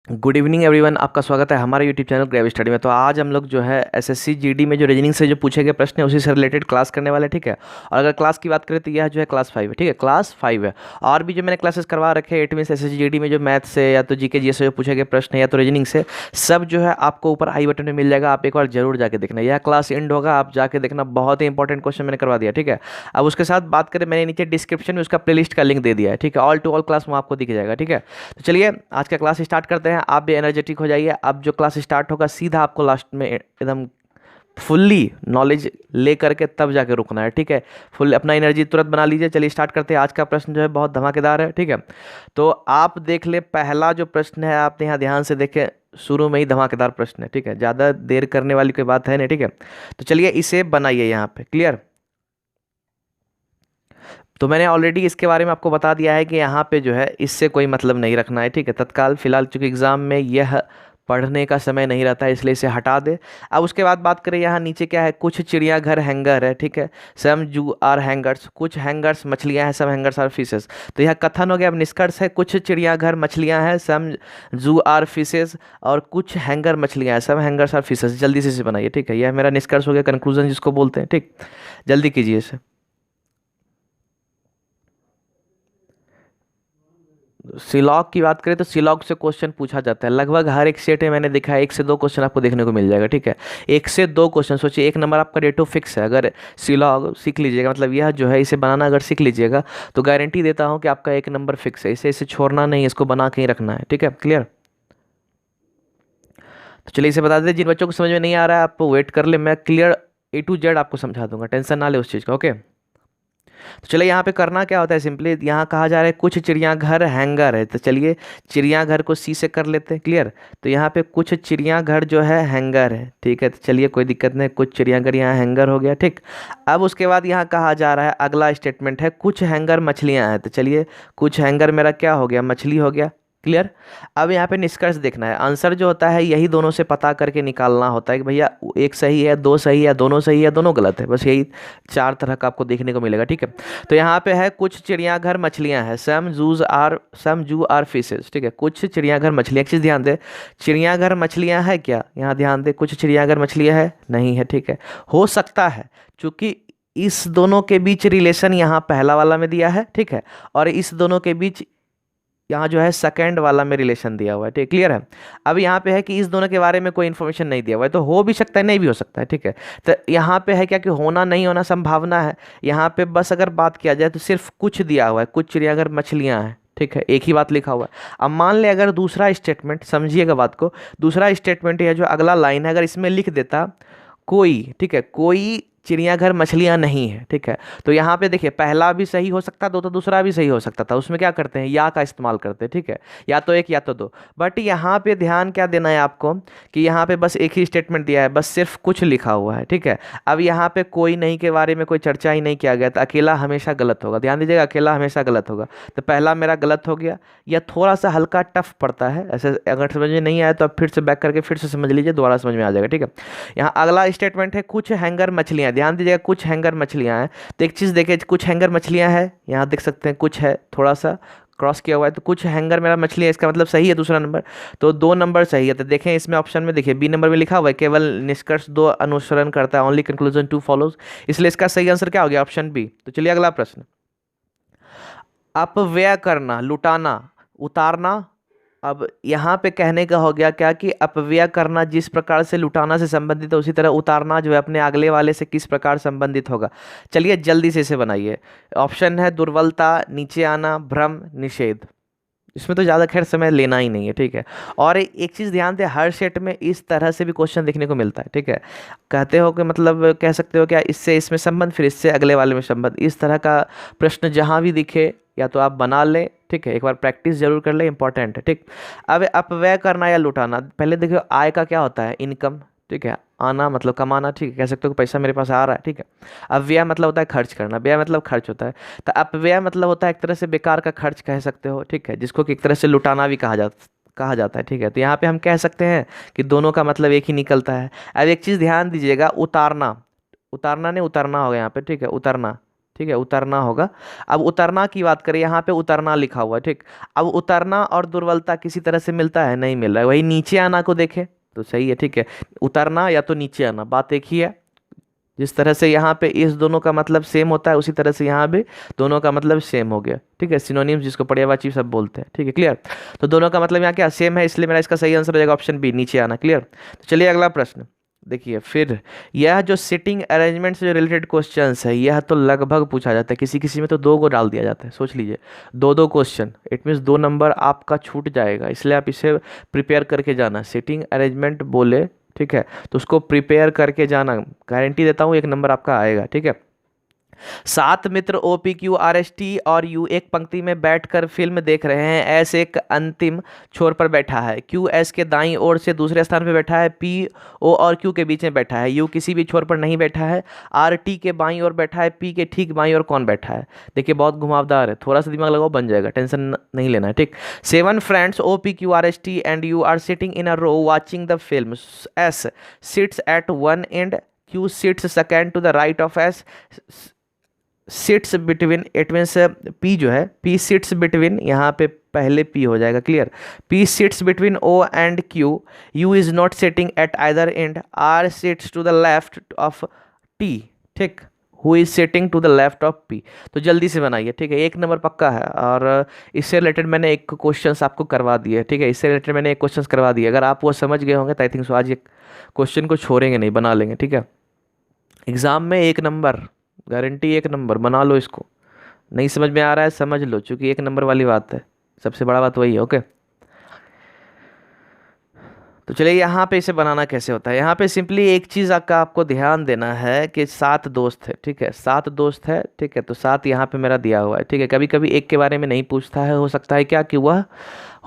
Good evening everyone, आपका स्वागत है हमारे यूट्यूब चैनल ग्रेव स्टडी में। तो आज हम लोग जो है एसएससी जीडी में जो रीजनिंग से जो पूछे गए प्रश्न है उसी से रिलेटेड क्लास करने वाले हैं, ठीक है। और अगर क्लास की बात करें तो यह जो है क्लास 5 है, ठीक है, क्लास 5 है। और भी जो मैंने क्लासेस करवा रखे हैं, इट मीन्स एसएससी जीडी में जो मैथ से या तो जीके जीएस से जो पूछे गए प्रश्न है या तो रीजनिंग से, सब जो है आपको ऊपर आई बटन में मिल जाएगा। आप एक बार जरूर जाके देखना, यह क्लास एंड होगा, आप जाके देखना, बहुत ही इंपॉर्टेंट क्वेश्चन मैंने करवा दिया, ठीक है। अब उसके साथ बात करें, मैंने नीचे डिस्क्रिप्शन में उसका प्लेलिस्ट का लिंक दे दिया है, ठीक है। ऑल टू ऑल क्लास में आपको दिख जाएगा, ठीक है। तो चलिए आज का क्लास स्टार्ट करते हैं। आप भी एनर्जेटिक हो जाइए। अब जो क्लास स्टार्ट होगा सीधा आपको लास्ट में एकदम फुल्ली नॉलेज ले करके तब जाके रुकना है, ठीक है। फुल अपना एनर्जी तुरंत बना लीजिए। चलिए स्टार्ट करते हैं। आज का प्रश्न जो है बहुत धमाकेदार है, ठीक है। तो आप देख ले, पहला जो प्रश्न है आपने यहाँ ध्यान से देखें, शुरू में ही धमाकेदार प्रश्न है, ठीक है। ज़्यादा देर करने वाली कोई बात है नहीं, ठीक है। तो चलिए इसे बनाइए यहाँ पे, क्लियर। तो मैंने ऑलरेडी इसके बारे में आपको बता दिया है कि यहाँ पे जो है इससे कोई मतलब नहीं रखना है, ठीक है। तत्काल फिलहाल चूंकि एग्जाम में यह पढ़ने का समय नहीं रहता है, इसलिए इसे हटा दे। अब उसके बाद बात करें, यहाँ नीचे क्या है, कुछ चिड़ियाघर हैंगर है, ठीक है। सम जू आर हैंगर्स, कुछ हैंगर्स मछलियां हैं, सम हैंगर्स आर फिशेस। तो यह कथन हो गया। अब निष्कर्ष है, कुछ चिड़ियाघर मछलियां हैं, सम जू आर फिशेस, और कुछ हैंगर मछलियां हैं, सम हैंगर्स आर फिशेस। जल्दी से इसे बनाइए, ठीक है। यह मेरा निष्कर्ष हो गया, कंक्लूजन जिसको बोलते हैं, ठीक। जल्दी कीजिए इसे। सिलॉग की बात करें तो सिलॉग से क्वेश्चन पूछा जाता है लगभग हर एक सेट में। मैंने देखा है 1 से 2 क्वेश्चन आपको देखने को मिल जाएगा, ठीक है। 1 से 2 क्वेश्चन, सोचिए 1 नंबर आपका रेटो फिक्स है। अगर सिलॉग सीख लीजिएगा, मतलब यह जो है इसे बनाना अगर सीख लीजिएगा तो गारंटी देता हूँ कि आपका 1 नंबर फिक्स है। इसे छोड़ना नहीं, इसको बना के ही रखना है, ठीक है, क्लियर। तो चलिए इसे बता दें। जिन बच्चों को समझ में नहीं आ रहा है आप वेट कर ले, मैं क्लियर A to Z आपको समझा दूंगा, टेंशन ना ले उस चीज़ का, ओके। तो चलिए यहाँ पे करना क्या होता है, सिंपली यहाँ कहा जा रहा है कुछ चिड़ियाघर हैंगर है। तो चलिए चिड़ियाघर को सी से कर लेते हैं, क्लियर। तो यहाँ पे कुछ चिड़ियाघर जो है हैंगर है, ठीक है। तो चलिए कोई दिक्कत नहीं, कुछ चिड़ियाघर यहाँ हैंगर हो गया, ठीक। अब उसके बाद यहाँ कहा जा रहा है, अगला स्टेटमेंट है कुछ हैंगर मछलियाँ हैं। तो चलिए कुछ हैंगर मेरा क्या हो गया, मछली हो गया, क्लियर। अब यहाँ पे निष्कर्ष देखना है, आंसर जो होता है यही दोनों से पता करके निकालना होता है कि भैया एक सही है, दो सही है, दोनों सही है, दोनों गलत है। बस यही 4 तरह का आपको देखने को मिलेगा, ठीक है। तो यहाँ पे है कुछ चिड़ियाघर मछलियाँ हैं, सम जू आर फिशेस, ठीक है। कुछ चिड़ियाघर मछलियाँ, एक चीज़ ध्यान दे, चिड़ियाघर मछलियाँ है क्या, यहाँ ध्यान दे, कुछ चिड़ियाघर मछलियाँ है नहीं है, ठीक है। हो सकता है चूंकि इस दोनों के बीच रिलेशन यहाँ पहला वाला में दिया है, ठीक है, और इस दोनों के बीच यहाँ जो है सेकंड वाला में रिलेशन दिया हुआ है, ठीक, क्लियर है। अब यहाँ पे है कि इस दोनों के बारे में कोई इन्फॉर्मेशन नहीं दिया हुआ है, तो हो भी सकता है नहीं भी हो सकता है, ठीक है। तो यहाँ पे है क्या कि होना नहीं होना संभावना है। यहाँ पे बस अगर बात किया जाए तो सिर्फ कुछ दिया हुआ है, कुछ चिड़ियाघर मछलियाँ हैं, ठीक है, एक ही बात लिखा हुआ है। अब मान ले अगर दूसरा स्टेटमेंट, समझिएगा बात को, दूसरा स्टेटमेंट यह जो अगला लाइन है अगर इसमें लिख देता कोई, ठीक है, कोई चिड़ियाघर मछलियां नहीं है, ठीक है। तो यहाँ पे देखिए पहला भी सही हो सकता था तो दूसरा भी सही हो सकता था। उसमें क्या करते हैं, या का इस्तेमाल करते हैं, ठीक है, या तो एक या तो दो। बट यहाँ पे ध्यान क्या देना है आपको कि यहाँ पे बस एक ही स्टेटमेंट दिया है, बस सिर्फ कुछ लिखा हुआ है, ठीक है। अब यहाँ पे कोई नहीं के बारे में कोई चर्चा ही नहीं किया गया, तो अकेला हमेशा गलत होगा। ध्यान दीजिएगा, अकेला हमेशा गलत होगा। तो पहला मेरा गलत हो गया। यह थोड़ा सा हल्का टफ पड़ता है ऐसे, अगर समझ में नहीं आया तो आप फिर से बैक करके फिर से समझ लीजिए, दोबारा समझ में आ जाएगा, ठीक है। यहाँ अगला स्टेटमेंट है कुछ हैंगर मछलियाँ, ध्यान दीजिएगा, कुछ हैंगर मछलियाँ हैं। तो एक चीज़ देखिए, कुछ हैंगर मछलियाँ हैं, यहाँ देख सकते हैं कुछ है, थोड़ा सा क्रॉस किया हुआ है, तो कुछ हैंगर मेरा मछली है, इसका मतलब सही है दूसरा नंबर। तो 2 नंबर सही है। तो देखें इसमें ऑप्शन में देखिए B नंबर में लिखा हुआ है केवल निष्कर्ष 2 अनुसरण करता है, ओनली कंक्लूजन 2 फॉलोज, इसलिए इसका सही आंसर क्या हो गया, ऑप्शन B। तो चलिए अगला प्रश्न, अपव्यय करना, लुटाना, उतारना। अब यहाँ पे कहने का हो गया क्या कि अपव्यय करना जिस प्रकार से लुटाना से संबंधित है, उसी तरह उतारना जो है अपने अगले वाले से किस प्रकार संबंधित होगा। चलिए जल्दी से इसे बनाइए। ऑप्शन है दुर्बलता, नीचे आना, भ्रम, निषेध। इसमें तो ज़्यादा खैर समय लेना ही नहीं है, ठीक है। और एक चीज़ ध्यान दें, हर सेट में इस तरह से भी क्वेश्चन देखने को मिलता है, ठीक है। कहते हो कि मतलब कह सकते हो क्या, इससे इसमें संबंध, फिर इससे अगले वाले में संबंध, इस तरह का प्रश्न जहाँ भी दिखे या तो आप बना लें, ठीक है, एक बार प्रैक्टिस जरूर कर ले, इंपॉर्टेंट है, ठीक। अब अपव्यय करना या लुटाना, पहले देखो आय का क्या होता है, इनकम, ठीक है, आना मतलब कमाना, ठीक है, कह सकते हो कि पैसा मेरे पास आ रहा है, ठीक है। अब व्यय मतलब होता है खर्च करना, व्यय मतलब खर्च होता है। तो अपव्यय मतलब होता है एक तरह से बेकार का खर्च कह सकते हो, ठीक है, जिसको कि एक तरह से लुटाना भी कहा जाता है, ठीक है। तो यहाँ पे हम कह सकते हैं कि दोनों का मतलब एक ही निकलता है। अब एक चीज़ ध्यान दीजिएगा, उतारना, उतारना नहीं उतरना होगा यहाँ पे, ठीक है, उतरना, ठीक है, उतरना होगा। अब उतरना की बात करें, यहाँ पे उतरना लिखा हुआ है, ठीक। अब उतरना और दुर्बलता किसी तरह से मिलता है, नहीं मिल रहा है। वही नीचे आना को देखे तो सही है, ठीक है। उतरना या तो नीचे आना, बात एक ही है। जिस तरह से यहाँ पे इस दोनों का मतलब सेम होता है, उसी तरह से यहाँ भी दोनों का मतलब सेम हो गया, ठीक है। सिनोनिम्स जिसको पर्यायवाची सब बोलते हैं, ठीक है, क्लियर। तो दोनों का मतलब यहाँ क्या सेम है, इसलिए मेरा इसका सही आंसर हो जाएगा ऑप्शन बी, नीचे आना, क्लियर। तो चलिए अगला प्रश्न देखिए। फिर यह जो सिटिंग अरेंजमेंट से जो रिलेटेड क्वेश्चंस है, यह तो लगभग पूछा जाता है, किसी किसी में तो 2 को डाल दिया जाता है। सोच लीजिए, 2 क्वेश्चन, इट मीन्स 2 नंबर आपका छूट जाएगा, इसलिए आप इसे प्रिपेयर करके जाना। सिटिंग अरेंजमेंट बोले, ठीक है, तो उसको प्रिपेयर करके जाना, गारंटी देता हूँ 1 नंबर आपका आएगा, ठीक है। 7 मित्र OPQRST और U एक पंक्ति में बैठकर फिल्म देख रहे हैं। एस एक अंतिम छोर पर बैठा है, Q S के दाईं ओर से दूसरे स्थान पर बैठा है, P O और Q के बीच में बैठा है, U किसी भी छोर पर नहीं बैठा है, R T के बाईं ओर बैठा है, P के ठीक बाईं ओर कौन बैठा है। देखिए बहुत घुमावदार है, थोड़ा सा दिमाग लगाओ बन जाएगा, टेंशन नहीं लेना है, ठीक। 7 friends OPQRST and U are sitting in a row watching the film. S sits at one end, Q sits second to the right of S, sits between, it means P जो है, P sits between, यहाँ पे पहले P हो जाएगा, clear. P sits between O and Q, U is not sitting at either end, R sits to the left of T, ठीक। Who is sitting to the left of P। तो जल्दी से बनाइए, ठीक है, 1 नंबर पक्का है। और इससे रिलेटेड मैंने एक क्वेश्चन आपको करवा दिए, ठीक है, इससे रिलेटेड मैंने एक क्वेश्चन करवा दिए। अगर आप वो समझ गए होंगे तो आई थिंक सो आज एक क्वेश्चन को छोड़ेंगे नहीं, बना लेंगे, ठीक है। एग्जाम में 1 नंबर गारंटी, 1 नंबर बना लो इसको। नहीं समझ में आ रहा है समझ लो, क्योंकि 1 नंबर वाली बात है, सबसे बड़ा बात वही है, ओके। तो चलिए यहाँ पे इसे बनाना कैसे होता है। यहाँ पे सिंपली एक चीज़ का आपको ध्यान देना है कि 7 दोस्त है, ठीक है, 7 दोस्त है, ठीक है। तो 7 यहाँ पे मेरा दिया हुआ है, ठीक है। कभी कभी एक के बारे में नहीं पूछता है, हो सकता है क्या कि वह,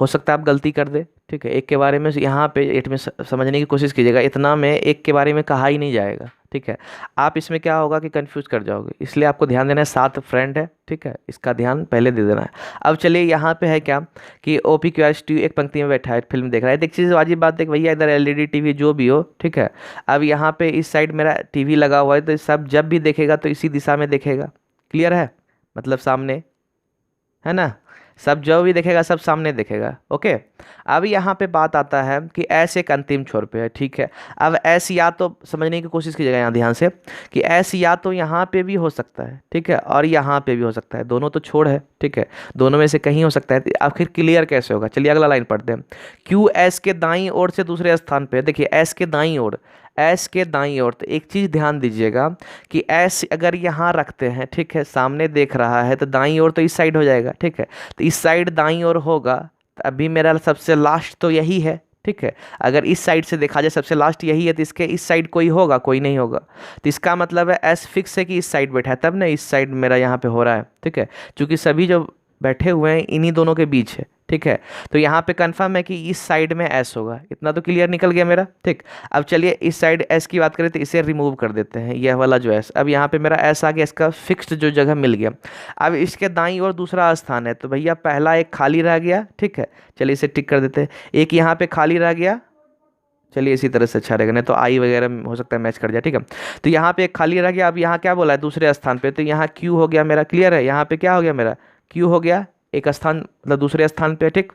हो सकता है आप गलती कर दे, ठीक है। एक के बारे में यहाँ पे एट में समझने की कोशिश कीजिएगा, इतना में एक के बारे में कहा ही नहीं जाएगा, ठीक है। आप इसमें क्या होगा कि कंफ्यूज कर जाओगे, इसलिए आपको ध्यान देना है। 7 फ्रेंड है, ठीक है, इसका ध्यान पहले दे देना है। अब चलिए यहाँ पे है क्या कि OPQRST एक पंक्ति में बैठा है, फिल्म देख रहा है। देख चीज़ वाजिब बात है भैया, इधर LED TV जो भी हो, ठीक है। अब यहाँ पे इस साइड मेरा TV लगा हुआ है, तो सब जब भी देखेगा तो इसी दिशा में देखेगा, क्लियर है, मतलब सामने, है ना। सब जो भी देखेगा सब सामने देखेगा, ओके। अब यहाँ पे बात आता है कि ऐस एक अंतिम छोर पे है, ठीक है। अब ऐस या तो समझने की कोशिश कीजिएगा यहाँ ध्यान से कि ऐस या तो यहाँ पे भी हो सकता है, ठीक है, और यहाँ पे भी हो सकता है, दोनों तो छोड़ है, ठीक है, दोनों में से कहीं हो सकता है। तो आखिर क्लियर कैसे होगा, चलिए अगला लाइन पढ़ते हैं। Q एस के दाईं ओर से दूसरे स्थान पे, देखिए एस के दाईं ओर, एस के दाईं ओर। तो एक चीज़ ध्यान दीजिएगा कि एस अगर यहाँ रखते हैं, ठीक है, सामने देख रहा है, तो दाईं ओर तो इस साइड हो जाएगा, ठीक है। तो इस साइड दाईं ओर होगा, तो अभी मेरा सबसे लास्ट तो यही है, ठीक है। अगर इस साइड से देखा जाए सबसे लास्ट यही है, तो इसके इस साइड कोई होगा, कोई नहीं होगा। तो इसका मतलब है एस फिक्स है कि इस साइड बैठा है, तब ना इस साइड मेरा यहाँ पे हो रहा है, ठीक है, क्योंकि सभी जो बैठे हुए हैं इन्हीं दोनों के बीच है, ठीक है। तो यहाँ पे कंफर्म है कि इस साइड में एस होगा, इतना तो क्लियर निकल गया मेरा, ठीक। अब चलिए इस साइड एस की बात करें तो इसे रिमूव कर देते हैं, यह वाला जो एस। अब यहाँ पे मेरा एस आ गया, इसका फिक्स्ड जो जगह मिल गया। अब इसके दाईं ओर दूसरा स्थान है, तो भैया पहला एक खाली रह गया, ठीक है, चलिए इसे टिक कर देते हैं। एक यहाँ पे खाली रह गया, चलिए इसी तरह से अच्छा रहेगा, नहीं तो आई वगैरह में हो सकता है मैच कर जाए, ठीक है। तो यहाँ पे एक खाली रह गया। अब यहाँ क्या बोला है दूसरे स्थान पे, तो यहाँ क्यू हो गया मेरा, क्लियर है। यहाँ पे क्या हो गया मेरा, क्यू हो गया, एक स्थान मतलब दूसरे स्थान पे, ठीक।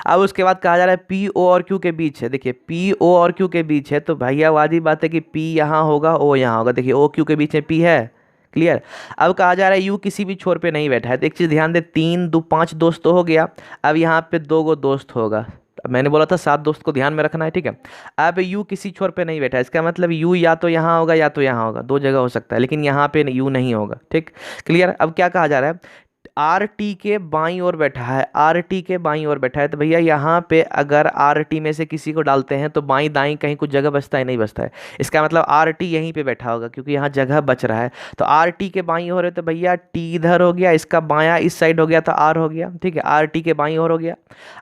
अब उसके बाद कहा जा रहा है पी ओ और क्यू के बीच है, देखिए पी ओ और क्यू के बीच है, तो भैया वादी बात है कि पी यहाँ होगा, ओ यहाँ होगा। देखिए ओ क्यू के बीच में पी है, क्लियर। अब कहा जा रहा है यू किसी भी छोर पे नहीं बैठा है, तो एक चीज़ ध्यान दे, 3 2 5 दोस्त तो हो गया। अब यहाँ पे 2 गो दोस्त होगा, मैंने बोला था 7 दोस्त को ध्यान में रखना है, ठीक है। अब यू किसी छोर पे नहीं बैठा है, इसका मतलब यू या तो यहाँ होगा या तो यहाँ होगा, 2 जगह हो सकता है, लेकिन यहाँ पे यू नहीं होगा, ठीक, क्लियर। अब क्या कहा जा रहा है, आर टी के बाईं ओर बैठा है, आर टी के बाईं ओर बैठा है, तो भैया यहाँ पे अगर आर टी में से किसी को डालते हैं तो बाईं दाईं कहीं कुछ जगह बचता है, नहीं बचता है। इसका मतलब आर टी यहीं पे बैठा होगा, क्योंकि यहाँ जगह बच रहा है। तो आर टी के बाईं ओर है, तो भैया टी इधर हो गया, इसका बायां इस साइड हो गया, तो आर हो गया, ठीक है, आर टी के बाईं ओर हो गया।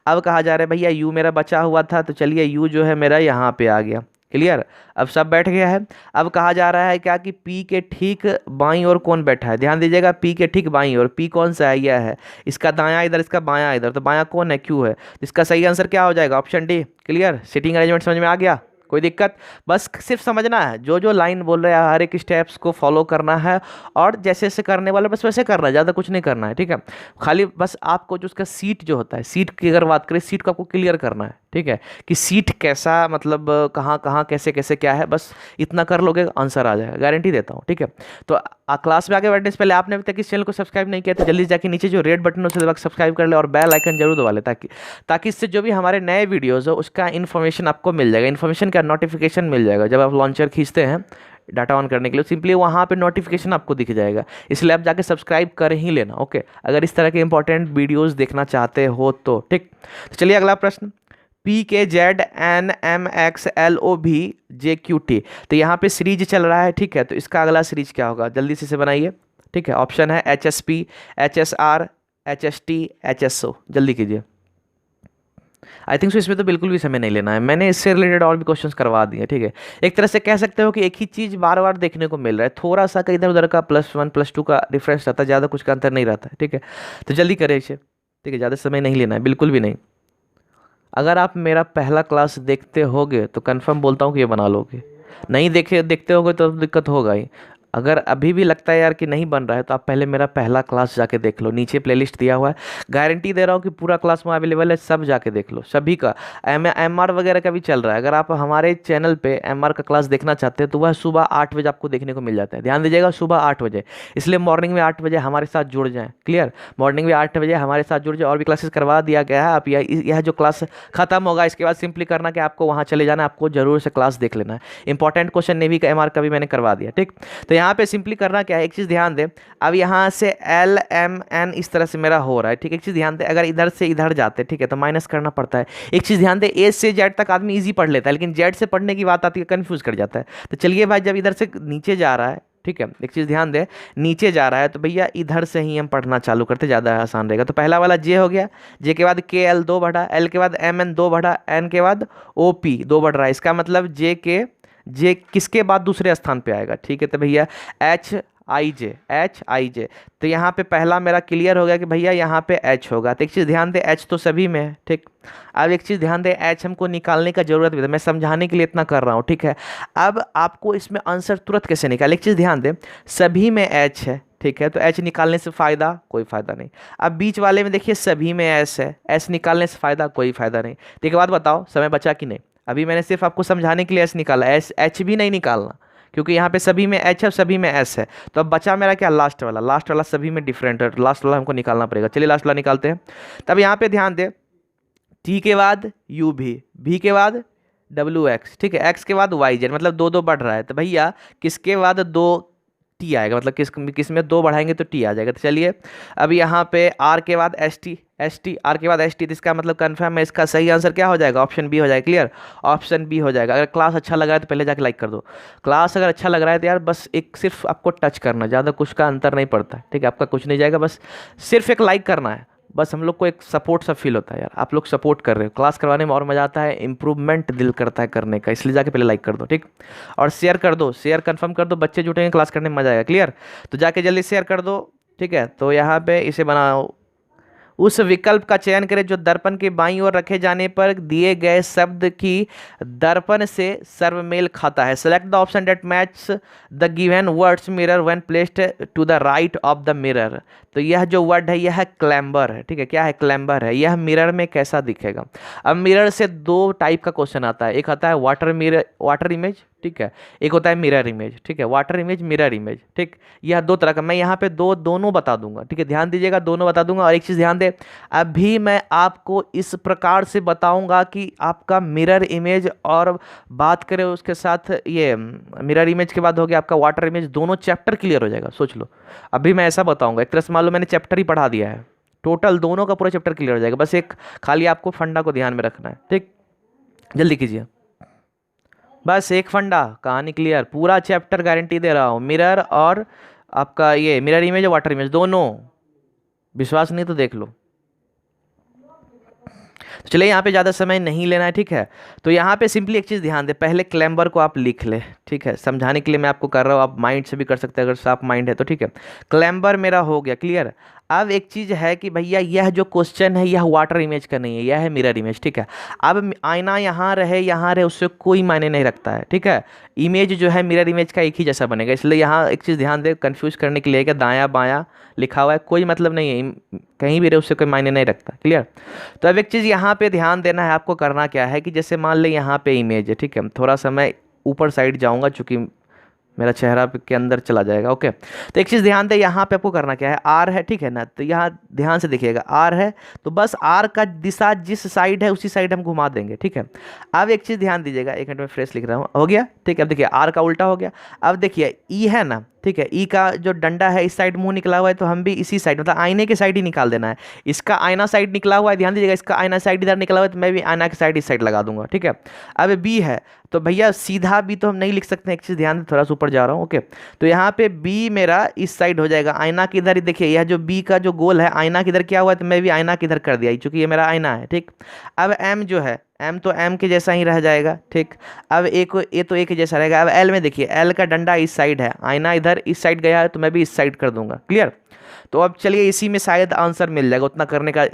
अब कहा जा रहा है भैया यू मेरा बचा हुआ था, तो चलिए यू जो है मेरा यहाँ पे आ गया, क्लियर। अब सब बैठ गया है। अब कहा जा रहा है क्या कि P के ठीक बाईं ओर कौन बैठा है, ध्यान दीजिएगा, P के ठीक बाईं ओर, P कौन सा है, यह है, इसका दायां इधर, इसका बायां इधर, तो बायां कौन है, Q है। इसका सही आंसर क्या हो जाएगा, option D, clear. Sitting arrangement समझ में आ गया, कोई दिक्कत? बस सिर्फ समझना है, जो जो लाइन बोल रहे हैं हर एक स्टेप्स को फॉलो करना है, और जैसे जैसे करने वाले बस वैसे करना है, ज़्यादा कुछ नहीं करना है, ठीक है। खाली बस आपको जो उसका सीट जो होता है, सीट की अगर बात करें, सीट को आपको क्लियर करना है, ठीक है, कि सीट कैसा, मतलब कहाँ कहाँ कैसे कैसे क्या है, बस इतना कर लोगे आंसर आ जाएगा, गारंटी देता हूँ, ठीक है। तो क्लास में आगे बढ़ने से पहले आपने अभी तक इस चैनल को सब्सक्राइब नहीं किया तो जल्दी जाके नीचे जो रेड बटन है उसे दबा के सब्सक्राइब कर ले, और बेल आइकन जरूर दबा ले, ताकि ताकि इससे जो भी हमारे नए वीडियोस हो उसका इन्फॉर्मेशन आपको मिल जाएगा, इन्फॉर्मेशन का नोटिफिकेशन मिल जाएगा। जब आप लॉन्चर खींचते हैं डाटा ऑन करने के लिए, सिंपली वहाँ पे नोटिफिकेशन आपको दिख जाएगा, इसलिए आप जाके सब्सक्राइब कर ही लेना, ओके, अगर इस तरह के इंपॉर्टेंट वीडियोस देखना चाहते हो तो, ठीक। तो चलिए अगला प्रश्न, PKZNMXLOVJQT, तो यहाँ पे सीरीज चल रहा है, ठीक है, तो इसका अगला सीरीज क्या होगा, जल्दी से इसे बनाइए, ठीक है। ऑप्शन है HSP, HSR, HST, HSO, जल्दी कीजिए। आई थिंक सो इसमें तो बिल्कुल भी समय नहीं लेना है, मैंने इससे रिलेटेड और भी क्वेश्चंस करवा दिए, ठीक है। एक तरह से कह सकते हो कि एक ही चीज़ बार बार देखने को मिल रहा है, थोड़ा सा का इधर उधर का +1 +2 का डिफरेंस रहता है, ज़्यादा कुछ का अंतर नहीं रहता है, ठीक है। तो जल्दी करें इसे, ठीक है, ज़्यादा समय नहीं लेना है, बिल्कुल भी नहीं। अगर आप मेरा पहला क्लास देखते होगे तो कंफर्म बोलता हूँ कि ये बना लोगे, नहीं देखते होगे तो दिक्कत होगा ही। अगर अभी भी लगता है यार कि नहीं बन रहा है तो आप पहले मेरा पहला क्लास जाके देख लो, नीचे प्लेलिस्ट दिया हुआ है, गारंटी दे रहा हूँ कि पूरा क्लास में अवेलेबल है, सब जाके देख लो, सभी का। MR वगैरह का भी चल रहा है, अगर आप हमारे चैनल पे MR का क्लास देखना चाहते हैं तो वह सुबह 8 बजे आपको देखने को मिल जाता है, ध्यान दीजिएगा, सुबह 8 बजे, इसलिए मॉर्निंग में 8 बजे हमारे साथ जुड़ जाएँ, क्लियर, मॉर्निंग में 8 बजे हमारे साथ जुड़ जाए, और भी क्लासेस करवा दिया गया है। आप यह जो क्लास खत्म होगा इसके बाद सिंपली करना कि आपको वहाँ चले जाना है, आपको जरूर से क्लास देख लेना है, इंपॉर्टेंट क्वेश्चन नेवी का MR का भी मैंने करवा दिया, ठीक। तो यहाँ पे सिंपली करना क्या है, एक चीज़ ध्यान दें, अब यहाँ से LMN इस तरह से मेरा हो रहा है, ठीक है, एक चीज़ ध्यान दें, अगर इधर से इधर जाते, ठीक है, तो माइनस करना पड़ता है। एक चीज़ ध्यान दें, A से Z तक आदमी इजी पढ़ लेता है, लेकिन Z से पढ़ने की बात आती है कंफ्यूज कर जाता है। तो चलिए भाई, जब इधर से नीचे जा रहा है, ठीक है, एक चीज़ ध्यान दें, नीचे जा रहा है तो भैया इधर से ही हम पढ़ना चालू करते, ज़्यादा आसान रहेगा। तो पहला वाला J हो गया, J के बाद KL 2 बढ़ा, L के बाद MN 2 बढ़ा, N के बाद OP 2 बढ़ रहा है, इसका मतलब J किसके बाद दूसरे स्थान पे आएगा, ठीक है। तो भैया H I J, तो यहाँ पे पहला मेरा क्लियर हो गया कि भैया यहाँ पे H होगा। तो एक चीज़ ध्यान दे, H तो सभी में है, ठीक। अब एक चीज़ ध्यान दे, H हमको निकालने का जरूरत भी है, मैं समझाने के लिए इतना कर रहा हूँ, ठीक है। अब आपको इसमें आंसर तुरंत कैसे निकाले, एक चीज़ ध्यान दे, सभी में H है, ठीक है, तो H निकालने से फ़ायदा कोई फ़ायदा नहीं। अब बीच वाले में देखिए सभी में S है, S निकालने से फ़ायदा कोई फ़ायदा नहीं। तो एक बात बताओ, समय बचा कि नहीं? अभी मैंने सिर्फ आपको समझाने के लिए S निकाला, H भी नहीं निकालना, क्योंकि यहाँ पे सभी में H है, सभी में S है। तो अब बचा मेरा क्या, लास्ट वाला सभी में डिफरेंट है, लास्ट वाला हमको निकालना पड़ेगा। चलिए लास्ट वाला निकालते हैं। तब यहाँ पे ध्यान दे, T के बाद U भी के बाद WX, ठीक है, X के बाद YZ, मतलब 2 2 बढ़ रहा है। तो भैया किसके बाद 2 T आएगा, मतलब किस में 2 बढ़ाएंगे तो T आ जाएगा। तो चलिए अब यहाँ पे R के बाद ST R के बाद ST, तो इसका मतलब कन्फर्म है, इसका सही आंसर क्या हो जाएगा, ऑप्शन बी हो जाएगा, क्लियर, ऑप्शन बी हो जाएगा। अगर क्लास अच्छा लग रहा है तो पहले जाके लाइक कर दो, क्लास अगर अच्छा लग रहा है तो यार बस एक सिर्फ आपको टच करना, ज़्यादा कुछ का अंतर नहीं पड़ता है, ठीक है, आपका कुछ नहीं जाएगा, बस सिर्फ एक लाइक करना है, बस हम लोग को एक सपोर्ट सा फील होता है यार, आप लोग सपोर्ट कर रहे हो, क्लास करवाने में और मज़ा आता है, इंप्रूवमेंट दिल करता है करने का, इसलिए जाके पहले लाइक कर दो, ठीक, और शेयर कर दो, शेयर कंफर्म कर दो, बच्चे जुटेंगे क्लास करने में मज़ा आएगा, क्लियर। तो जाके जल्दी शेयर कर दो, ठीक है। तो यहाँ पे इसे बनाओ, उस विकल्प का चयन करें जो दर्पण के बाईं ओर रखे जाने पर दिए गए शब्द की दर्पण से सर्वमेल खाता है। Select the option that match the given words mirror when placed to the right of the mirror. तो यह जो वर्ड है यह क्लैम्बर है, ठीक है, क्या है, क्लैम्बर है। यह मिरर में कैसा दिखेगा। अब मिरर से 2 टाइप का क्वेश्चन आता है, एक आता है वाटर इमेज, ठीक है, एक होता है मिरर इमेज, ठीक है, वाटर इमेज, मिरर इमेज, ठीक, यह 2 तरह का, मैं यहाँ पे दोनों बता दूंगा, ठीक है, ध्यान दीजिएगा, दोनों बता दूंगा। और एक चीज़ ध्यान दे, अभी मैं आपको इस प्रकार से बताऊंगा कि आपका मिरर इमेज, और बात करें उसके साथ ये मिरर इमेज के बाद हो गया आपका वाटर इमेज, दोनों चैप्टर क्लियर हो जाएगा, सोच लो। अभी मैं ऐसा बताऊंगा, एक तरह से मान लो मैंने चैप्टर ही पढ़ा दिया है, टोटल दोनों का पूरा चैप्टर क्लियर हो जाएगा, बस एक खाली आपको फंडा को ध्यान में रखना है, ठीक, जल्दी कीजिए, बस एक फंडा, कहानी क्लियर, पूरा चैप्टर गारंटी दे रहा हूँ, मिरर और आपका ये मिरर इमेज और वाटर इमेज दोनों, विश्वास नहीं तो देख लो। तो चलिए यहाँ पे ज़्यादा समय नहीं लेना है, ठीक है। तो यहाँ पे सिंपली एक चीज़ ध्यान दे, पहले क्लैम्बर को आप लिख ले, ठीक है, समझाने के लिए मैं आपको कर रहा हूँ, आप माइंड से भी कर सकते हैं अगर साफ माइंड है तो, ठीक है। क्लैम्बर मेरा हो गया क्लियर। अब एक चीज है कि भैया यह जो क्वेश्चन है यह वाटर इमेज का नहीं है, यह है मिरर इमेज, ठीक है। अब आईना यहाँ रहे उससे कोई मायने नहीं रखता है, ठीक है। इमेज जो है मिरर इमेज का एक ही जैसा बनेगा, इसलिए यहाँ एक चीज ध्यान दे, कंफ्यूज करने के लिए कि दायां बायां लिखा हुआ है कोई मतलब नहीं है, कहीं भी रहे उससे कोई मायने नहीं रखता, क्लियर। तो अब एक चीज यहाँ पे ध्यान देना है आपको, करना क्या है कि जैसे मान ले यहाँ पे इमेज है, ठीक है, थोड़ा सा मैं ऊपर साइड जाऊंगा चूंकि मेरा चेहरा के अंदर चला जाएगा, ओके। तो एक चीज़ ध्यान दे, यहाँ पे आपको करना क्या है, आर है, ठीक है ना, तो यहाँ ध्यान से देखिएगा आर है, तो बस आर का दिशा जिस साइड है उसी साइड हम घुमा देंगे, ठीक है। अब एक चीज़ ध्यान दीजिएगा, एक मिनट में फ्रेश लिख रहा हूँ, हो गया, ठीक है। अब देखिए आर का उल्टा हो गया। अब देखिए ई है ना, ठीक है, ई का जो डंडा है इस साइड मुंह निकला हुआ है, तो हम भी इसी साइड मतलब आईने के साइड ही निकाल देना है। इसका आईना साइड निकला हुआ है, ध्यान दीजिएगा, इसका आईना साइड इधर निकला हुआ है, तो मैं भी आईना की साइड इस साइड लगा दूंगा, ठीक है। अब बी है, तो भैया सीधा बी तो हम नहीं लिख सकते, एक चीज़ ध्यान दे, थोड़ा सा ऊपर जा रहा हूँ, ओके। तो यहाँ पे बी मेरा इस साइड हो जाएगा, आईना के इधर ही देखिए, यह जो बी का जो गोल है आईना के इधर क्या हुआ है, तो मैं भी आईना के इधर कर दिया चूंकि ये मेरा आईना है, ठीक। अब एम जो है, एम तो एम के जैसा ही रह जाएगा, ठीक। अब ए तो ए के जैसा रहेगा। अब एल में देखिए, एल का डंडा इस साइड है, आईना इधर इस साइड गया है, तो मैं भी इस साइड कर दूंगा, क्लियर। तो अब चलिए इसी में शायद आंसर मिल जाएगा,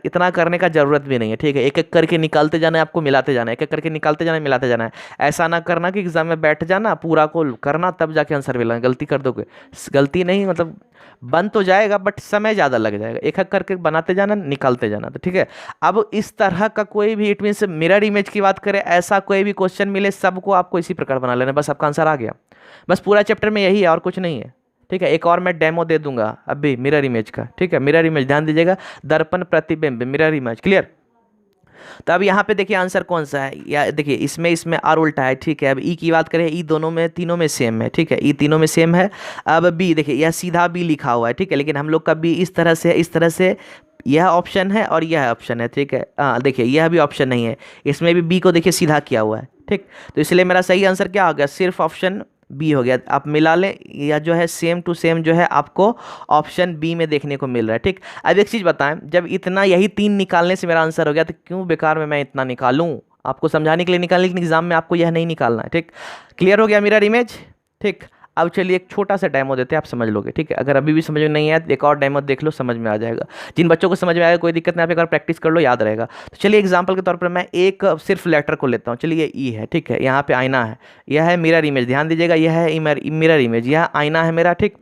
इतना करने का जरूरत भी नहीं है, ठीक है। एक एक करके निकालते जाना है, आपको मिलाते जाना है, एक एक करके निकालते जाना है, मिलाते जाना है। ऐसा ना करना कि एग्जाम में बैठ जाना पूरा को करना तब जाके आंसर मिलेगा, गलती कर दोगे, गलती नहीं मतलब बन तो जाएगा बट समय ज़्यादा लग जाएगा, एक एक करके बनाते जाना, निकालते जाना, तो ठीक है। अब इस तरह का कोई भी, इट मीन्स मिरर इमेज की बात करें, ऐसा कोई भी क्वेश्चन मिले सबको आपको इसी प्रकार बना लेना, बस आपका आंसर आ गया। बस पूरा चैप्टर में यही है और कुछ नहीं है, ठीक है। एक और मैं डेमो दे दूंगा अभी मिरर इमेज का, ठीक है। मिरर इमेज ध्यान दीजिएगा, दर्पण प्रतिबिंब मिरर इमेज, क्लियर। तो अब यहाँ पे देखिए आंसर कौन सा है, या देखिए इसमें आर उल्टा है, ठीक है। अब ई की बात करें, ई दोनों में तीनों में सेम है, ठीक है, ई तीनों में सेम है। अब बी देखिए, यह सीधा बी लिखा हुआ है, ठीक है, लेकिन हम लोग का बी इस तरह से है, इस तरह से यह ऑप्शन है और यह ऑप्शन है, ठीक है। हाँ देखिए यह भी ऑप्शन नहीं है, इसमें भी बी को देखिए सीधा किया हुआ है, ठीक। तो इसलिए मेरा सही आंसर क्या हो गया, सिर्फ ऑप्शन बी हो गया। आप मिला लें, या जो है सेम टू सेम जो है आपको ऑप्शन बी में देखने को मिल रहा है, ठीक। अब एक चीज़ बताएं, जब इतना यही 3 निकालने से मेरा आंसर हो गया, तो क्यों बेकार में मैं इतना निकालूं, आपको समझाने के लिए निकालने, लेकिन एग्जाम में आपको यह नहीं निकालना है, ठीक। क्लियर हो गया मिरर इमेज, ठीक। अब चलिए एक छोटा सा डेमो देते हैं, आप समझ लोगे, ठीक है। अगर अभी भी समझ में नहीं आया तो एक और डेमो देख लो, समझ में आ जाएगा। जिन बच्चों को समझ में आएगा कोई दिक्कत नहीं, आप एक बार प्रैक्टिस कर लो, याद रहेगा। तो चलिए एग्जांपल के तौर पर मैं एक सिर्फ लेटर को लेता हूँ, चलिए ई है, ठीक है, यहाँ पे आईना है, यह है मिरर इमेज, ध्यान दीजिएगा, यह है मिरर इमेज, यह आईना है मेरा, ठीक।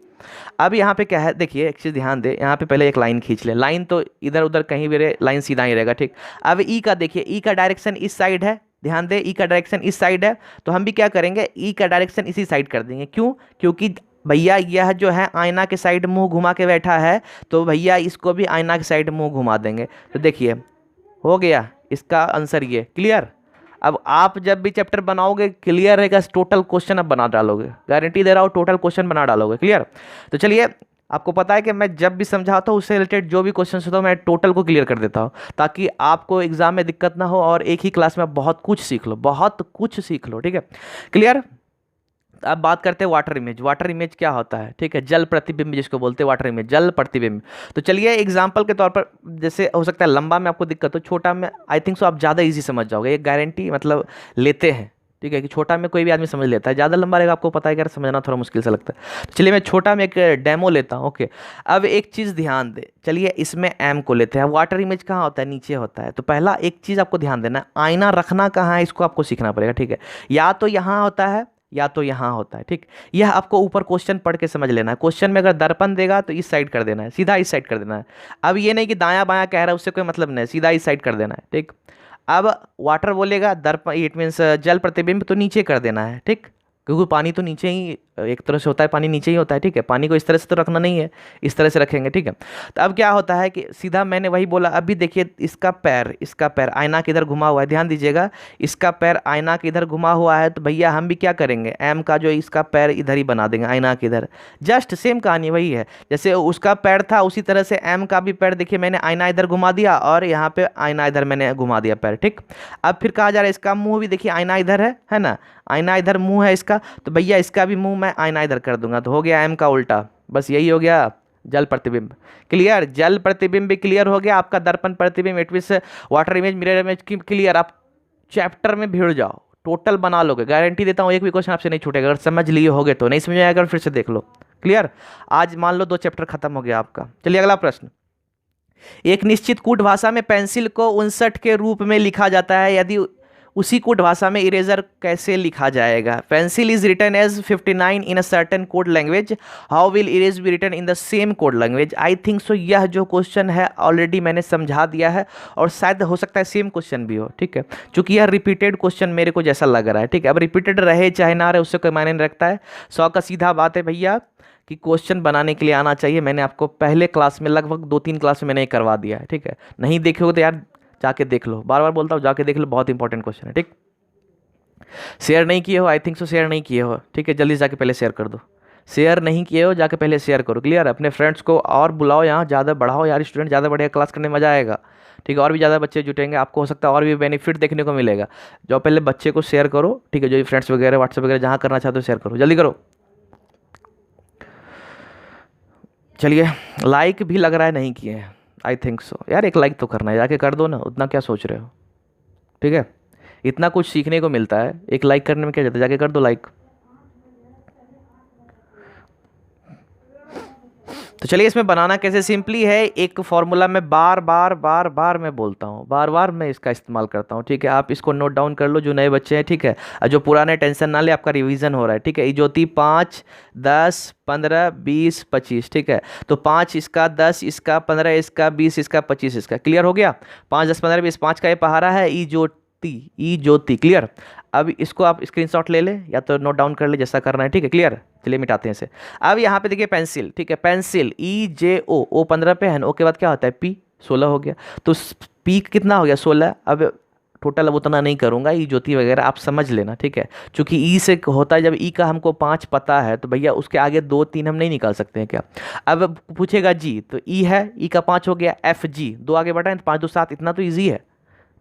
अब यहाँ पे क्या है, देखिए एक चीज़ ध्यान दे, यहाँ पे पहले एक लाइन खींच ले, लाइन तो इधर उधर कहीं भी रहे, लाइन सीधा ही रहेगा, ठीक। अब ई का देखिए, ई का डायरेक्शन इस साइड है, ध्यान दे, ई का डायरेक्शन इस साइड है, तो हम भी क्या करेंगे, ई का डायरेक्शन इसी साइड कर देंगे, क्यों, क्योंकि भैया यह जो है आईना के साइड मुंह घुमा के बैठा है, तो भैया इसको भी आईना के साइड मुंह घुमा देंगे। तो देखिए हो गया इसका आंसर, ये क्लियर। अब आप जब भी चैप्टर बनाओगे क्लियर रहेगा, टोटल क्वेश्चन आप बना डालोगे, गारंटी दे रहा हूँ, टोटल क्वेश्चन बना डालोगे, क्लियर। तो चलिए आपको पता है कि मैं जब भी समझाता हूँ उससे रिलेटेड जो भी क्वेश्चन होता है मैं टोटल को क्लियर कर देता हूँ, ताकि आपको एग्जाम में दिक्कत ना हो और एक ही क्लास में आप बहुत कुछ सीख लो, बहुत कुछ सीख लो, ठीक है, क्लियर। अब बात करते हैं वाटर इमेज। वाटर इमेज क्या होता है, ठीक है, जल प्रतिबिंब जिसको बोलते हैं वाटर इमेज, जल प्रतिबिंब। तो चलिए एग्जांपल के तौर पर, जैसे हो सकता है लंबा में आपको दिक्कत हो, छोटा में आई थिंक सो आप ज़्यादा इजी समझ जाओगे, ये गारंटी मतलब लेते हैं, ठीक है, कि छोटा में कोई भी आदमी समझ लेता है, ज़्यादा लंबा रहेगा आपको पता है कि यार समझना थोड़ा मुश्किल सा लगता है। तो चलिए मैं छोटा में एक डेमो लेता हूँ, ओके। अब एक चीज़ ध्यान दे, चलिए इसमें एम को लेते हैं। वाटर इमेज कहाँ होता है, नीचे होता है। तो पहला एक चीज़ आपको ध्यान देना है, आईना रखना कहाँ है इसको आपको सीखना पड़ेगा, ठीक है। या तो यहाँ होता है या तो यहाँ होता है, ठीक। यह आपको ऊपर क्वेश्चन पढ़ के समझ लेना है। क्वेश्चन में अगर दर्पण देगा तो इस साइड कर देना है, सीधा इस साइड कर देना है। अब ये नहीं कि दायां बायां कह रहा है, उससे कोई मतलब नहीं, सीधा इस साइड कर देना है, ठीक। अब वाटर बोलेगा, दर्पण इट मीन्स जल प्रतिबिंब, तो नीचे कर देना है, ठीक, क्योंकि पानी तो नीचे ही एक तरह से होता है, पानी नीचे ही होता है, ठीक है। पानी को इस तरह से तो रखना नहीं है, इस तरह से रखेंगे, ठीक है। तो अब क्या होता है कि सीधा मैंने वही बोला, अभी देखिए इसका पैर आईना के इधर घुमा हुआ है, ध्यान दीजिएगा, इसका पैर आईना के इधर घुमा हुआ है, तो भैया हम भी क्या करेंगे, एम का जो इसका पैर इधर ही बना देंगे, आईना के इधर। जस्ट सेम कहानी वही है, जैसे उसका पैर था उसी तरह से एम का भी पैर, देखिए मैंने आईना इधर घुमा दिया और यहाँ पे आईना इधर मैंने घुमा दिया पैर, ठीक। अब फिर कहा जा रहा है इसका मुंह भी देखिए, आईना इधर है ना, आईना इधर मुंह है इसका, तो भैया इसका भी मुंह मैं आईना इधर कर दूंगा, तो हो गया एम का उल्टा, बस यही हो गया जल प्रतिबिंब, क्लियर। जल प्रतिबिंब भी क्लियर हो गया, आपका दर्पण प्रतिबिंब it means water image mirror image की क्लियर। आप चैप्टर में भिड़ जाओ, टोटल बना लोगे, गारंटी देता हूँ एक भी क्वेश्चन आपसे नहीं छूटेगा, अगर समझ लिए होगे तो, नहीं समझ में आएगा फिर से देख लो, क्लियर। आज मान लो 2 चैप्टर खत्म हो गया आपका। चलिए अगला प्रश्न, एक निश्चित कूट भाषा में पेंसिल को 59 के रूप में लिखा जाता है, यदि उसी कोड भाषा में इरेजर कैसे लिखा जाएगा? Pencil is written as 59 in a certain code language, how will eraser be written in the same code language? I think so यह जो क्वेश्चन है ऑलरेडी मैंने समझा दिया है, और शायद हो सकता है सेम क्वेश्चन भी हो, ठीक है, क्योंकि यह रिपीटेड क्वेश्चन मेरे को जैसा लग रहा है, ठीक है। अब रिपीटेड रहे चाहे ना रहे उससे कोई मायने नहीं रखता है। 100 का सीधा बात है भैया कि क्वेश्चन बनाने के लिए आना चाहिए। मैंने आपको पहले क्लास में लगभग 2-3 क्लास में मैंने ये करवा दिया है, ठीक है। नहीं देखे हो तो यार जाके देख लो, बार बार बोलता हूँ जाके देख लो, बहुत इंपॉर्टेंट क्वेश्चन है, ठीक। शेयर नहीं किए हो, आई थिंक सो शेयर नहीं किए हो, ठीक है, जल्दी जाके पहले शेयर कर दो। शेयर नहीं किए हो जाके पहले शेयर करो, क्लियर। अपने फ्रेंड्स को और बुलाओ, यहाँ ज़्यादा बढ़ाओ यार, स्टूडेंट ज़्यादा बढ़िया क्लास करने में मज़ा आएगा, ठीक है। और भी ज़्यादा बच्चे जुटेंगे, आपको हो सकता है और भी बेनिफिट देखने को मिलेगा। जो पहले बच्चे को शेयर करो, ठीक है, जो फ्रेंड्स वगैरह व्हाट्सएप वगैरह जहाँ करना चाहते हो शेयर करो, जल्दी करो। चलिए, लाइक भी लग रहा है नहीं किए हैं, आई थिंक सो यार, एक लाइक तो करना है, जाके कर दो ना, उतना क्या सोच रहे हो, ठीक है। इतना कुछ सीखने को मिलता है, एक लाइक करने में क्या जाता है, जाके कर दो लाइक। तो चलिए इसमें बनाना कैसे, सिंपली है, एक फॉर्मूला में बार बार बार बार मैं बोलता हूँ, बार बार मैं इसका इस्तेमाल करता हूँ, ठीक है। आप इसको नोट डाउन कर लो जो नए बच्चे हैं, ठीक है, और जो पुराने टेंशन ना ले, आपका रिवीजन हो रहा है, ठीक है। इजोती 5, 10, 15, 20, 25, ठीक है। तो 5 इसका, 10 इसका, 15 इसका, 20 इसका, 25 इसका, क्लियर हो गया। 5, 10, 15, 20, 5 का ये पहाड़ा है ई ज्योति, क्लियर। अब इसको आप स्क्रीनशॉट ले ले या तो नोट डाउन कर ले, जैसा करना है, ठीक है, क्लियर। चलिए मिटाते हैं इसे। अब यहाँ पे देखिए पेंसिल, ठीक है, pencil E J O, O 15 पे है ना, ओ के बाद क्या होता है P, 16 हो गया। तो P कितना हो गया 16। अब टोटल अब उतना नहीं करूंगा, ई ज्योति वगैरह आप समझ लेना, ठीक है। चूंकि ई से होता है, जब ई का हमको 5 पता है तो भैया उसके आगे 2 3 हम नहीं निकाल सकते हैं क्या। अब पूछेगा जी, तो ई है, ई का 5 हो गया, FG 2 आगे बढ़ा है तो 5 2 7, इतना तो ईजी है,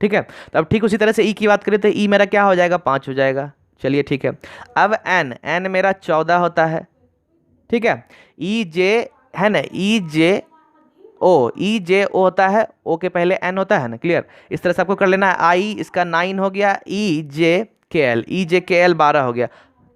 ठीक है। तो अब ठीक उसी तरह से ई की बात करें तो ई मेरा क्या हो जाएगा, 5 हो जाएगा, चलिए ठीक है। अब एन, एन मेरा 14 होता है, ठीक है। ई जे है ना, ई जे ओ होता है, ओ के पहले एन होता है ना, क्लियर। इस तरह से आपको कर लेना है। आई इसका 9 हो गया, ई जे के एल 12 हो गया,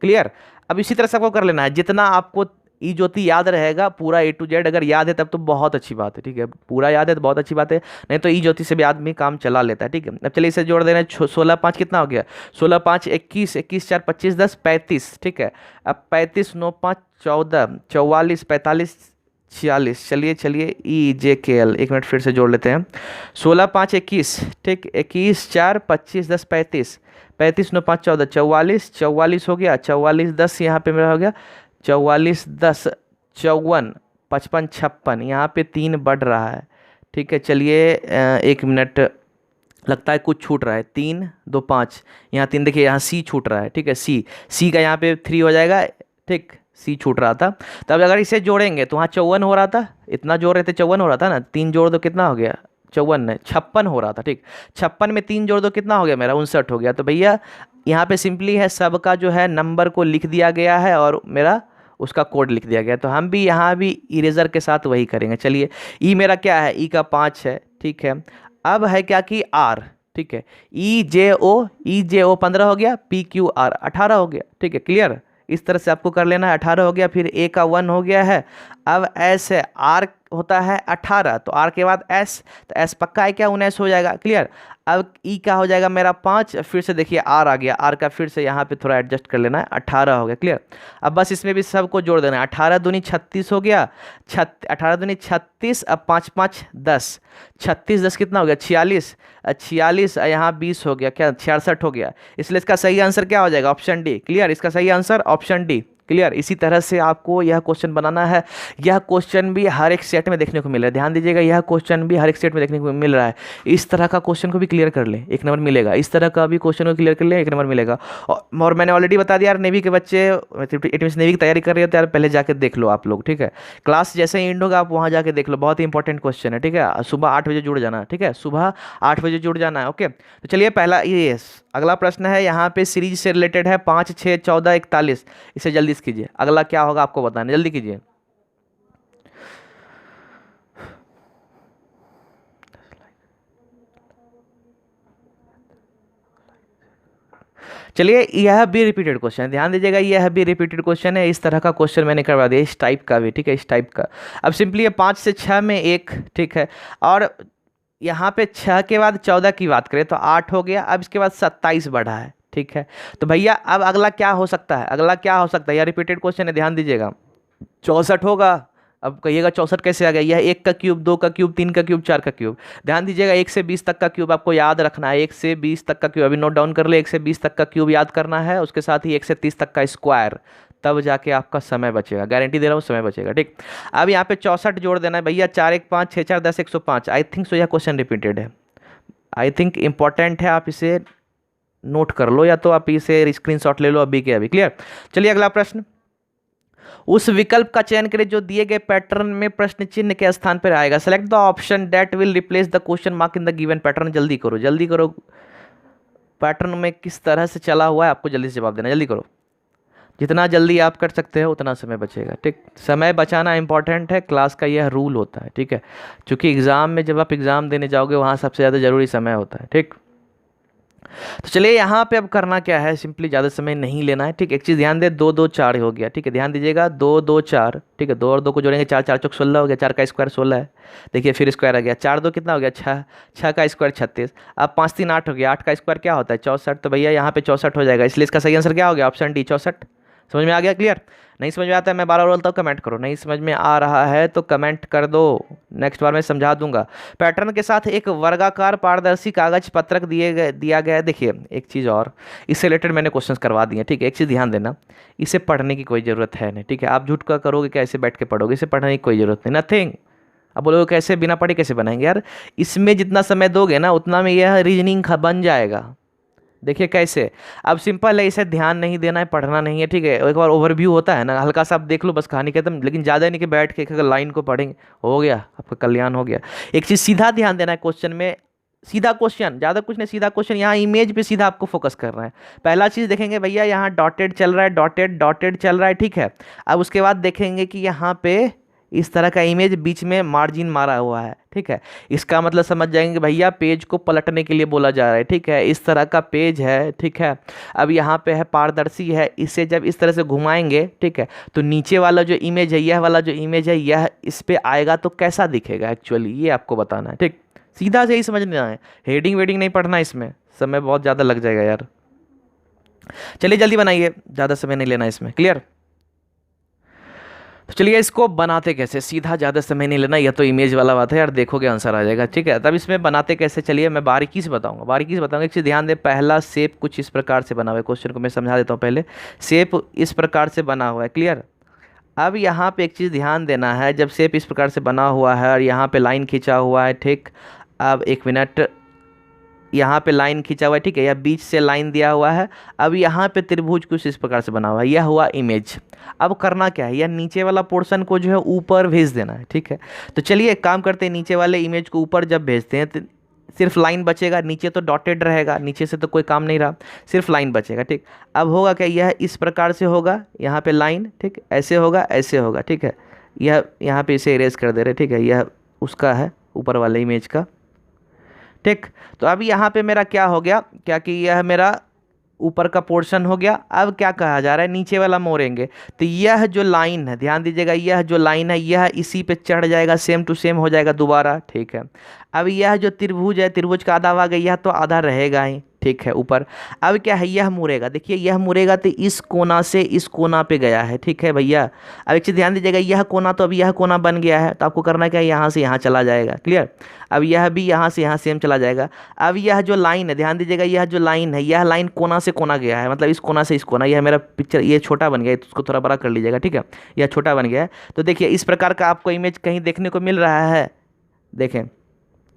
क्लियर। अब इसी तरह से आपको कर लेना है, जितना आपको ई ज्योति याद रहेगा पूरा A to Z, अगर याद है तब तो बहुत अच्छी बात है, ठीक है, पूरा याद है तो बहुत अच्छी बात है, नहीं तो ई ज्योति से भी आदमी काम चला लेता है, ठीक है। अब चलिए इसे जोड़ देना है, 16 5 कितना हो गया, 16 5 21, 21 4 25 10 35, ठीक है। अब 35 9 5 14, 44 45 46, चलिए चलिए E J K L, एक मिनट फिर से जोड़ लेते हैं। 16 5 21, ठीक, 21 4 25 10 35, 35 9 5 14, 44 44 हो गया, 44 10 यहाँ पे मेरा हो गया, 44 10 54 55 56, यहाँ पे 3 बढ़ रहा है, ठीक है। चलिए एक मिनट, लगता है कुछ छूट रहा है, 3 2 5, यहाँ 3 देखिए, यहाँ सी छूट रहा है, ठीक है, सी का यहाँ पे 3 हो जाएगा, ठीक, सी छूट रहा था। तब अगर इसे जोड़ेंगे तो वहाँ 54 हो रहा था, इतना जोड़ रहे थे 54 हो रहा था ना, 3 जोड़ दो कितना हो गया, 54 नहीं 56 हो रहा था, ठीक। 56 में 3 जोड़ दो कितना हो गया मेरा, 59 हो गया। तो भैया यहाँ पे सिंपली है, सबका जो है नंबर को लिख दिया गया है और मेरा उसका कोड लिख दिया गया, तो हम भी यहाँ भी इरेजर के साथ वही करेंगे। चलिए ई मेरा क्या है, ई का 5 है, ठीक है। अब है क्या कि आर, ठीक है, ई जे ओ 15 हो गया, PQ R 18 हो गया, ठीक है, क्लियर। इस तरह से आपको कर लेना है, 18 हो गया, फिर ए का 1 हो गया है। अब एस है, आर होता है 18, तो आर के बाद एस, तो एस पक्का है क्या, 19 हो जाएगा, क्लियर। अब ई का हो जाएगा मेरा 5, फिर से देखिए आर आ गया, आर का फिर से यहाँ पे थोड़ा एडजस्ट कर लेना है, 18 हो गया, क्लियर। अब बस इसमें भी सबको जोड़ देना है, 18 दूनी 36 हो गया, 18 दूनी 36, अब 5 5 10, 36 10 कितना हो गया 46, 46 यहाँ 20 हो गया, क्या 66 हो गया, इसलिए इसका सही आंसर क्या हो जाएगा, ऑप्शन डी, क्लियर। इसका सही आंसर ऑप्शन डी, क्लियर। इसी तरह से आपको यह क्वेश्चन बनाना है, यह क्वेश्चन भी हर एक सेट में देखने को मिल रहा है, ध्यान दीजिएगा, यह क्वेश्चन भी हर एक सेट में देखने को मिल रहा है। इस तरह का क्वेश्चन को भी क्लियर कर ले, 1 नंबर मिलेगा, इस तरह का भी क्वेश्चन को क्लियर कर ले, 1 नंबर मिलेगा। और मैंने ऑलरेडी बता दिया यार, नेवी के बच्चे, इट मीन्स नेवी की तैयारी कर रहे हो तो यार पहले जाके देख लो आप लोग, ठीक है। क्लास जैसे ही एंड होगा आप वहाँ जाके देख लो, बहुत ही इंपॉर्टेंट क्वेश्चन है, ठीक है। सुबह 8 बजे जुड़ जाना, ठीक है, सुबह 8 बजे जुड़ जाना है, ओके। तो चलिए पहला ये अगला प्रश्न है, यहाँ पे सीरीज से रिलेटेड है, 5 6 14 41, इसे जल्दी से कीजिए, अगला क्या होगा आपको बताना, जल्दी कीजिए। चलिए यह भी रिपीटेड क्वेश्चन है, ध्यान दीजिएगा, यह भी रिपीटेड क्वेश्चन है। इस तरह का क्वेश्चन मैंने करवा दिया, इस टाइप का भी, ठीक है, इस टाइप का। अब सिंपली ये 5 से 6 में 1, ठीक है, और यहाँ पे 6 के बाद 14 की बात करें तो 8 हो गया, अब इसके बाद 27 बढ़ा है, ठीक है। तो भैया अब अगला क्या हो सकता है, अगला क्या हो सकता है, यह रिपीटेड क्वेश्चन है, ध्यान दीजिएगा। 64 होगा। अब कहिएगा 64 कैसे आ गया, यह 1 का क्यूब, 2 का क्यूब, 3 का क्यूब, 4 का क्यूब। ध्यान दीजिएगा 1 से 20 तक का क्यूब आपको याद रखना है, 1 से 20 तक का क्यूब अभी नोट डाउन कर ले, 1 से 20 तक का क्यूब याद करना है, उसके साथ ही 1 से 30 तक का स्क्वायर, तब जाके आपका समय बचेगा, गारंटी दे रहा हूँ समय बचेगा, ठीक। अब यहाँ पे 64 जोड़ देना है भैया, 4 1 5 6 4 10 105। आई थिंक सो यह क्वेश्चन रिपीटेड है, आई थिंक इंपॉर्टेंट है, आप इसे नोट कर लो या तो आप इसे स्क्रीनशॉट ले लो अभी के अभी। क्लियर। चलिए अगला प्रश्न, उस विकल्प का चयन करें जो दिए गए पैटर्न में प्रश्न चिन्ह के स्थान पर आएगा। Select the option that will replace the question mark in the given pattern. जल्दी करो जल्दी करो, पैटर्न में किस तरह से चला हुआ है आपको जल्दी से जवाब देना, जल्दी करो, जितना जल्दी आप कर सकते हो उतना समय बचेगा, ठीक। समय बचाना इंपॉर्टेंट है, क्लास का यह रूल होता है, ठीक है, क्योंकि एग्जाम में जब आप एग्जाम देने जाओगे वहाँ सबसे ज़्यादा जरूरी समय होता है, ठीक। तो चलिए यहाँ पे अब करना क्या है, सिंपली ज़्यादा समय नहीं लेना है, ठीक। एक चीज़ ध्यान दे, 2 2 4 हो गया, ठीक है, ध्यान दीजिएगा, 2 2 4, ठीक है, 2 और 2 को जोड़ेंगे 4 4 चौक 16 हो गया, 4 का स्क्वायर 16 है, देखिए फिर स्क्वायर आ गया, 4 2 कितना हो गया 6, 6 का स्क्वायर 36, अब 5 3 8 हो गया, 8 का स्क्वायर क्या होता है 64, तो भैया यहाँ पे 64 हो जाएगा, इसलिए इसका सही आंसर क्या हो गया, ऑप्शन डी 64। समझ में आ गया, क्लियर। नहीं समझ में आता है मैं बार बार बोलता हूँ कमेंट करो, नहीं समझ में आ रहा है तो कमेंट कर दो, नेक्स्ट बार मैं समझा दूंगा। पैटर्न के साथ एक वर्गाकार पारदर्शी कागज पत्रक दिया गया है। देखिए एक चीज़ और, इससे रिलेटेड मैंने क्वेश्चंस करवा दिए, ठीक है, एक चीज़ ध्यान देना, इसे पढ़ने की कोई ज़रूरत है नहीं, ठीक है, आप झूठ का करोगे क्या, ऐसे बैठ के पढ़ोगे, इसे पढ़ने की कोई ज़रूरत नहीं, नथिंग। अब बोलोगे कैसे बिना पढ़े कैसे बनाएंगे, यार इसमें जितना समय दोगे ना उतना में यह रीजनिंग बन जाएगा। देखिए कैसे, अब सिंपल है, इसे ध्यान नहीं देना है, पढ़ना नहीं है, ठीक है, एक बार ओवरव्यू होता है ना, हल्का सा आप देख लो बस कहानी खत्म, लेकिन ज़्यादा नहीं कि बैठ के अगर लाइन को पढ़ेंगे हो गया आपका कल्याण हो गया। एक चीज़ सीधा ध्यान देना है क्वेश्चन में, सीधा क्वेश्चन, ज़्यादा कुछ नहीं, सीधा क्वेश्चन, यहाँ इमेज पे सीधा आपको फोकस करना है। पहला चीज़ देखेंगे भैया यहाँ डॉटेड चल रहा है, डॉटेड डॉटेड चल रहा है, ठीक है। अब उसके बाद देखेंगे कि यहाँ पे इस तरह का इमेज बीच में मार्जिन मारा हुआ है, ठीक है, इसका मतलब समझ जाएंगे भैया पेज को पलटने के लिए बोला जा रहा है, ठीक है, इस तरह का पेज है, ठीक है। अब यहाँ पे है पारदर्शी है, इसे जब इस तरह से घुमाएंगे, ठीक है, तो नीचे वाला जो इमेज है, यह वाला जो इमेज है यह इस पे आएगा तो कैसा दिखेगा एक्चुअली, ये आपको बताना है, ठीक। सीधा से ही समझना है, हेडिंग वेडिंग नहीं पढ़ना, इसमें समय बहुत ज़्यादा लग जाएगा यार। चलिए जल्दी बनाइए, ज़्यादा समय नहीं लेना इसमें, क्लियर। तो चलिए इसको बनाते कैसे, सीधा ज़्यादा समय नहीं लेना, यह तो इमेज वाला बात है यार, देखोगे आंसर आ जाएगा, ठीक है। तब इसमें बनाते कैसे, चलिए मैं बारीकी से बताऊंगा, बारीकी से बताऊंगा। एक चीज़ ध्यान दे, पहला शेप कुछ इस प्रकार से बना हुआ है, क्वेश्चन को मैं समझा देता हूँ पहले, शेप इस प्रकार से बना हुआ है, क्लियर। अब यहाँ पे एक चीज़ ध्यान देना है, जब शेप इस प्रकार से बना हुआ है और यहाँ पे लाइन खींचा हुआ है, ठीक। अब एक मिनट, यहाँ पे लाइन खींचा हुआ है, ठीक है, या बीच से लाइन दिया हुआ है। अब यहाँ पे त्रिभुज कुछ इस प्रकार से बना हुआ है, यह हुआ इमेज। अब करना क्या है, यह नीचे वाला पोर्शन को जो है ऊपर भेज देना है, ठीक है। तो चलिए एक काम करते हैं, नीचे वाले इमेज को ऊपर जब भेजते हैं तो सिर्फ लाइन बचेगा, नीचे तो डॉटेड रहेगा, नीचे से तो कोई काम नहीं रहा, सिर्फ लाइन बचेगा, ठीक। अब होगा क्या, यह इस प्रकार से होगा, यहाँ पे लाइन, ठीक, ऐसे होगा ऐसे होगा, ठीक है, यह यहाँ पे इसे इरेज कर दे रहे, ठीक है, यह उसका है ऊपर वाले इमेज का, ठीक। तो अब यहाँ पे मेरा क्या हो गया, क्या कि यह मेरा ऊपर का पोर्शन हो गया। अब क्या कहा जा रहा है, नीचे वाला मोड़ेंगे तो यह जो लाइन है, ध्यान दीजिएगा, यह जो लाइन है यह इसी पे चढ़ जाएगा, सेम टू सेम हो जाएगा दोबारा, ठीक है। अब यह जो त्रिभुज है, त्रिभुज का आधा भाग है, यह तो आधा रहेगा ही, ठीक है, ऊपर। अब क्या है, यह मुड़ेगा, देखिए यह मुड़ेगा तो इस कोना से इस कोना पे गया है, ठीक है भैया। अब एक चीज़ ध्यान दीजिएगा, यह कोना तो अब यह कोना बन गया है, तो आपको करना क्या है, यहाँ से यहाँ चला जाएगा, क्लियर। अब यह भी यहाँ से यहाँ सेम चला जाएगा। अब यह जो लाइन है, ध्यान दीजिएगा, यह जो लाइन है, यह लाइन कोना से कोना गया है, मतलब इस कोना से इस कोना, यह मेरा पिक्चर ये छोटा बन गया है, तो उसको थोड़ा बड़ा कर लीजिएगा, ठीक है, यह छोटा बन गया है। तो देखिए इस प्रकार का आपको इमेज कहीं देखने को मिल रहा है, देखें।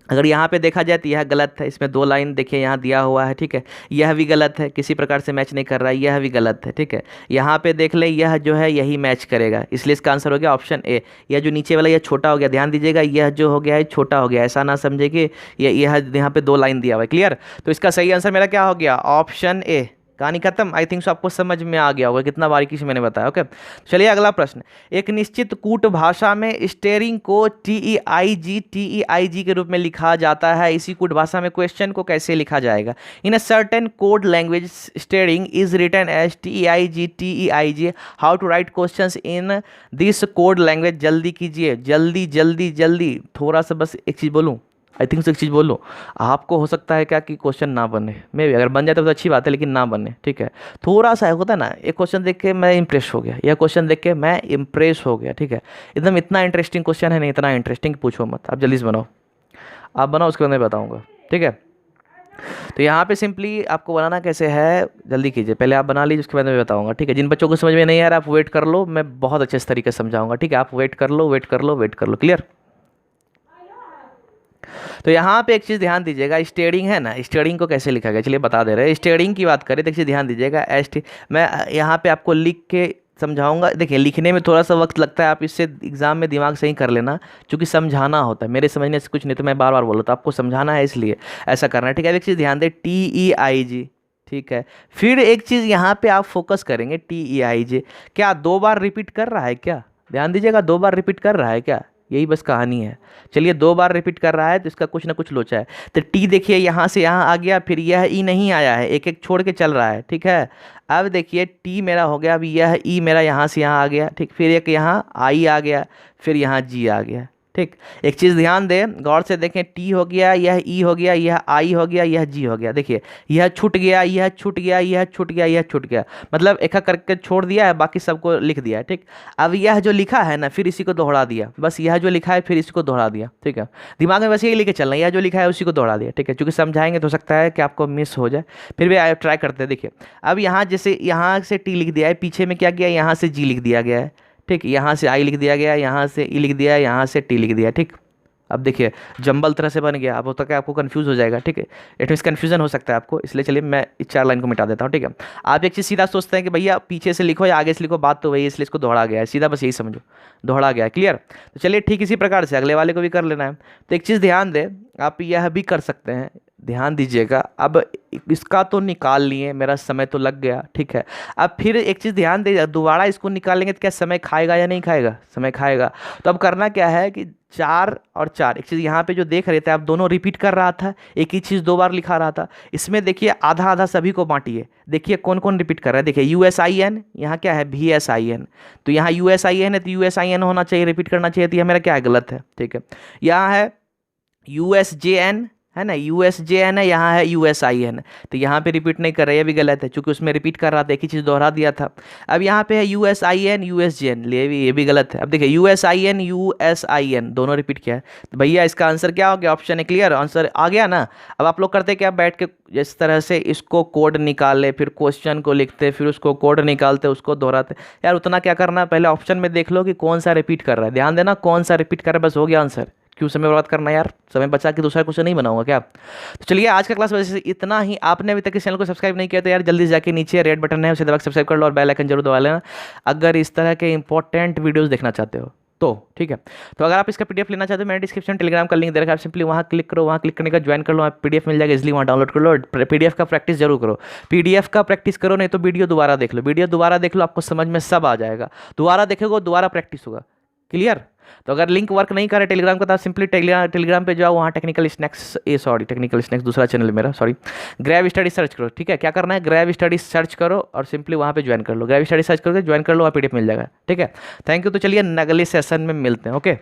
अगर यहाँ पे देखा जाए तो यह गलत है, इसमें 2 लाइन देखिए यहाँ दिया हुआ है, ठीक है, यह भी गलत है, किसी प्रकार से मैच नहीं कर रहा है, यह भी गलत है, ठीक है। यहाँ पे देख ले, यह जो है यही मैच करेगा, इसलिए इसका आंसर हो गया ऑप्शन ए। यह जो नीचे वाला यह छोटा हो गया, ध्यान दीजिएगा, यह जो हो गया है छोटा हो गया, ऐसा ना समझे कि यह यहाँ पे 2 लाइन दिया हुआ है, क्लियर। तो इसका सही आंसर मेरा क्या हो गया, ऑप्शन ए, कहानी खत्म। आई थिंक सो आपको समझ में आ गया होगा कितना बारीकी से मैंने बताया। ओके, चलिए अगला प्रश्न। एक निश्चित कूट भाषा में स्टेयरिंग को TEIG के रूप में लिखा जाता है। इसी कूट भाषा में क्वेश्चन को कैसे लिखा जाएगा? In a certain code language steering is written as TEIG। How to write questions in this code language? जल्दी कीजिए, जल्दी जल्दी जल्दी। थोड़ा सा बस एक चीज़ बोलूँ, आई थिंक सो एक चीज़ बोल लो, आपको हो सकता है क्या कि क्वेश्चन ना बने, मे भी अगर बन जाए तो अच्छी बात है, लेकिन ना बने, ठीक है। थोड़ा सा होता है ना, एक क्वेश्चन देख के मैं इंप्रेस हो गया, यह क्वेश्चन देख के मैं इंप्रेस हो गया, ठीक है। एकदम इतना इंटरेस्टिंग क्वेश्चन है, नहीं इतना इंटरेस्टिंग पूछो मत, आप जल्दी से बनाओ, आप बनाओ, उसके बाद मैं बताऊँगा, ठीक है। तो यहाँ पे सिंपली आपको बनाना कैसे है, जल्दी कीजिए, पहले आप बना लीजिए, उसके बाद मैं बताऊँगा, ठीक है। जिन बच्चों को समझ में नहीं आ रहा आप वेट कर लो, मैं बहुत अच्छे तरीके से समझाऊंगा, ठीक है। आप वेट कर लो, वेट कर लो, वेट कर लो, क्लियर। तो यहाँ पे एक चीज़ ध्यान दीजिएगा, स्टेयरिंग है ना, स्टेयरिंग को कैसे लिखा गया, चलिए बता दे रहे हैं। स्टेयरिंग की बात करें तो एक चीज़ ध्यान दीजिएगा, मैं यहाँ पे आपको लिख के समझाऊंगा। देखिए लिखने में थोड़ा सा वक्त लगता है, आप इससे एग्जाम में दिमाग सही कर लेना, क्योंकि समझाना होता है, मेरे समझने से कुछ नहीं, तो मैं बार बार बोल रहा तो आपको समझाना है, इसलिए ऐसा करना है, ठीक है। एक चीज़ ध्यान दें, TEIG, ठीक है। फिर एक चीज़ यहाँ पे आप फोकस करेंगे, TEIG क्या 2 बार रिपीट कर रहा है क्या? ध्यान दीजिएगा, 2 बार रिपीट कर रहा है क्या? यही बस कहानी है। चलिए 2 बार रिपीट कर रहा है तो इसका कुछ ना कुछ लोचा है। तो टी देखिए यहाँ से यहाँ आ गया, फिर यह ई नहीं आया है, एक एक छोड़ के चल रहा है, ठीक है। अब देखिए टी मेरा हो गया, अब यह ई मेरा यहाँ से यहाँ आ गया, ठीक। फिर एक यहाँ आई आ गया, फिर यहाँ जी आ गया, ठीक। एक चीज़ ध्यान दें, गौर से देखें, टी हो गया, यह ई हो गया, यह आई हो गया, यह जी हो गया। देखिए यह छूट गया, यह छूट गया, यह छूट गया, यह छूट गया, मतलब एक एक करके छोड़ दिया है, बाकी सबको लिख दिया है, ठीक। अब यह जो लिखा है ना, फिर इसी को दोहरा दिया, बस यह जो लिखा है फिर इसको दोहरा दिया, ठीक है। दिमाग में बस यही लेके चलना, यह जो लिखा है उसी को दोहरा दिया, ठीक है। चूँकि समझाएंगे तो हो सकता है कि आपको मिस हो जाए, फिर भी ट्राई करते हैं। देखिए अब यहाँ जैसे यहाँ से टी लिख दिया है, पीछे में क्या किया, यहाँ से जी लिख दिया गया है, ठीक। यहाँ से आई लिख दिया गया, यहाँ से ई लिख दिया, यहाँ से टी लिख दिया, ठीक। अब देखिए जंबल तरह से बन गया, अब होता है आपको कंफ्यूज हो जाएगा, ठीक है। इट मीन्स कन्फ्यूजन हो सकता है आपको, इसलिए चलिए मैं इस 4 लाइन को मिटा देता हूँ, ठीक है। आप एक चीज़ सीधा सोचते हैं कि भैया पीछे से लिखो या आगे से लिखो, बात तो वही है, इसलिए इसको दोहरा गया है, सीधा बस यही समझो, दोहरा गया है, क्लियर। तो चलिए ठीक इसी प्रकार से अगले वाले को भी कर लेना है। तो एक चीज़ ध्यान दें, आप यह भी कर सकते हैं, ध्यान दीजिएगा। अब इसका तो निकाल लिए, मेरा समय तो लग गया, ठीक है। अब फिर एक चीज़ ध्यान दीजिए, दोबारा इसको निकालेंगे तो क्या समय खाएगा या नहीं खाएगा? समय खाएगा। तो अब करना क्या है कि 4 और 4, एक चीज़ यहाँ पे जो देख रहे थे आप, दोनों रिपीट कर रहा था, एक ही चीज़ 2 बार लिखा रहा था। इसमें देखिए आधा आधा सभी को बांटिए, देखिए कौन कौन रिपीट कर रहा है। देखिए USIN, यहाँ क्या है VSIN, तो यहाँ USIN है तो USIN होना चाहिए, रिपीट करना चाहिए, तो यह मेरा क्या है, गलत है, ठीक है। यहाँ है USJN है ना, USJN है, यहाँ है USIN, तो यहाँ पे रिपीट नहीं कर रहा है, ये भी गलत है, क्योंकि उसमें रिपीट कर रहा था, एक ही चीज़ दोहरा दिया था। अब यहाँ पे है USIN USJN, ये भी गलत है। अब देखिए USIN USIN दोनों रिपीट किया है, तो भैया इसका आंसर क्या हो गया? ऑप्शन है, क्लियर, आंसर आ गया ना। अब आप लोग करते क्या, बैठ के जिस तरह से इसको कोड निकाले, फिर क्वेश्चन को लिखते, फिर उसको कोड निकालते, उसको दोहराते, यार उतना क्या करना है, पहले ऑप्शन में देख लो कि कौन सा रिपीट कर रहा है, ध्यान देना कौन सा रिपीट कर रहा है, बस हो गया आंसर। क्यों समय बर्बाद करना यार, समय बचा के दूसरा क्वेश्चन नहीं बनाऊंगा क्या? तो चलिए आज का क्लास वजह से इतना ही। आपने अभी तक इस चैनल को सब्सक्राइब नहीं किया तो यार जल्दी से जाके नीचे रेड बटन है, उसे दबा के सब्सक्राइब कर लो और बेल आइकन जरूर दबा लेना, अगर इस तरह के इंपॉर्टेंट वीडियोस देखना चाहते हो तो, ठीक है। तो अगर आप इसका PDF लेना चाहते हो, मैंने डिस्क्रिप्शन टेलीग्राम का लिंक दे रखा है, आप सिंपली वहाँ क्लिक करो, वहाँ क्लिक करने का ज्वाइन कर लो, आप PDF मिल जाएगा, इसलिए वहाँ डाउनलोड कर लो। PDF का प्रैक्टिस जरूर करो, PDF का प्रैक्टिस करो, नहीं तो वीडियो दोबारा देख लो, वीडियो दोबारा देख लो, आपको समझ में सब आ जाएगा, दोबारा देखोगे दोबारा प्रैक्टिस होगा, क्लियर। तो अगर लिंक वर्क नहीं करे टेलीग्राम का, तो आप सिंपली टेलीग्राम पे जाओ, वहाँ टेक्निकल स्नैक्स दूसरा चैनल है मेरा, सॉरी, ग्रैव स्टडी सर्च करो, ठीक है। क्या करना है, ग्रैव स्टडी सर्च करो और सिंपली वहाँ पे ज्वाइन कर लो, ग्रैव स्टडी सर्च करके ज्वाइन कर लो, वहाँ PDF मिल जाएगा, ठीक है। Thank you. तो चलिए अगले सेशन में मिलते हैं, ओके।